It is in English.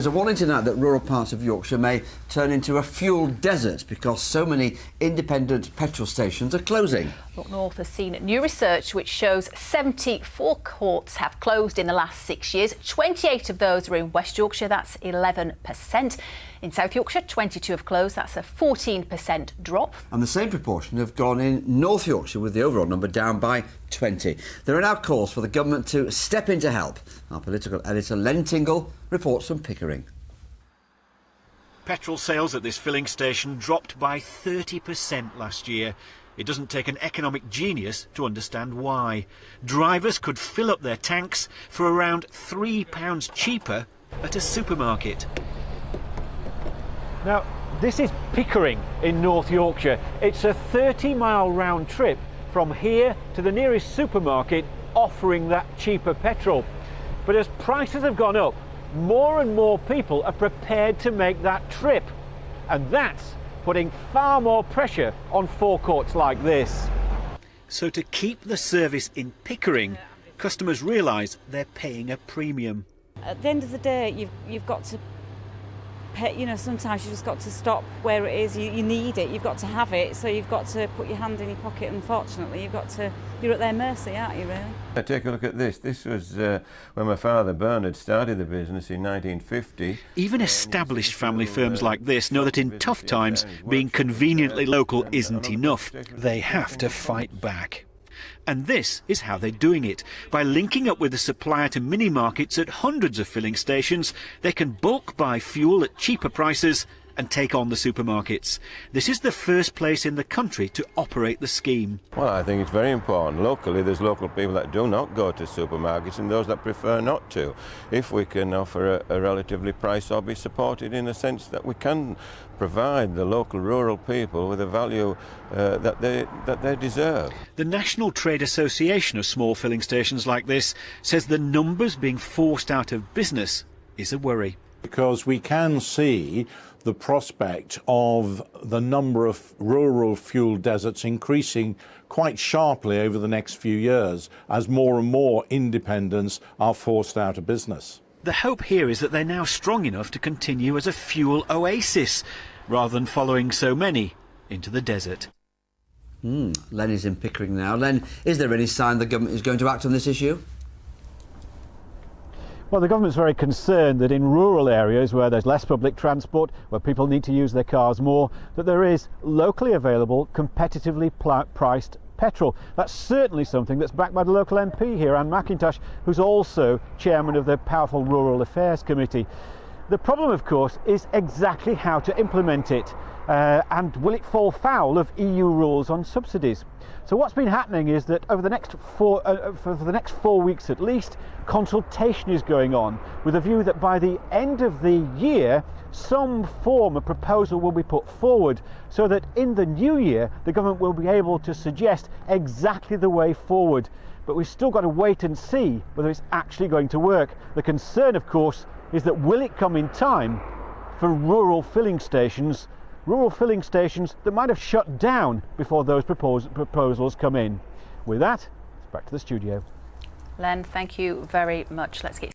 a warning tonight that rural parts of Yorkshire may turn into a fuel desert because so many independent petrol stations are closing. Look North has seen new research which shows 70 forecourts have closed in the last 6 years. 28 of those are in West Yorkshire, that's 11%. In South Yorkshire, 22 have closed, that's a 14% drop. And the same proportion have gone in North Yorkshire, with the overall number down by 20. There are now calls for the government to step in to help. Our political editor Len Tingle reports from Pickering. Petrol sales at this filling station dropped by 30% last year. It doesn't take an economic genius to understand why. Drivers could fill up their tanks for around £3 cheaper at a supermarket. Now, this is Pickering in North Yorkshire. It's a 30-mile round trip from here to the nearest supermarket offering that cheaper petrol. But as prices have gone up, more and more people are prepared to make that trip. And that's putting far more pressure on forecourts like this. So to keep the service in Pickering, customers realise they're paying a premium. At the end of the day, you've got to pay, you know, sometimes you just got to stop where it is. You need it, you've got to have it, so you've got to put your hand in your pocket. Unfortunately, you're at their mercy, aren't you, really? Take a look at this. This was when my father Bernard started the business in 1950. Even established family firms like this know that in tough times, being conveniently local isn't enough. They have to fight back. And this is how they're doing it. By linking up with the supplier to mini-markets at hundreds of filling stations, they can bulk buy fuel at cheaper prices and take on the supermarkets. This is the first place in the country to operate the scheme. Well, I think it's very important. Locally, there's local people that do not go to supermarkets and those that prefer not to. If we can offer a relatively price or be supported in the sense that we can provide the local rural people with a value that they deserve. The National Trade Association of small filling stations like this says the numbers being forced out of business is a worry. Because we can see the prospect of the number of rural fuel deserts increasing quite sharply over the next few years as more and more independents are forced out of business. The hope here is that they're now strong enough to continue as a fuel oasis, rather than following so many into the desert. Len is in Pickering now. Len, is there any sign the government is going to act on this issue? Well, the government's very concerned that in rural areas where there's less public transport, where people need to use their cars more, that there is locally available, competitively priced petrol. That's certainly something that's backed by the local MP here, Anne McIntosh, who's also chairman of the powerful Rural Affairs Committee. The problem, of course, is exactly how to implement it, and will it fall foul of EU rules on subsidies? So what's been happening is that over the next for the next 4 weeks at least, consultation is going on with a view that by the end of the year, some form of proposal will be put forward so that in the new year, the government will be able to suggest exactly the way forward. But we've still got to wait and see whether it's actually going to work. The concern, of course, is that will it come in time for rural filling stations that might have shut down before those proposals come in. With that, back to the studio. Len, thank you very much. Let's get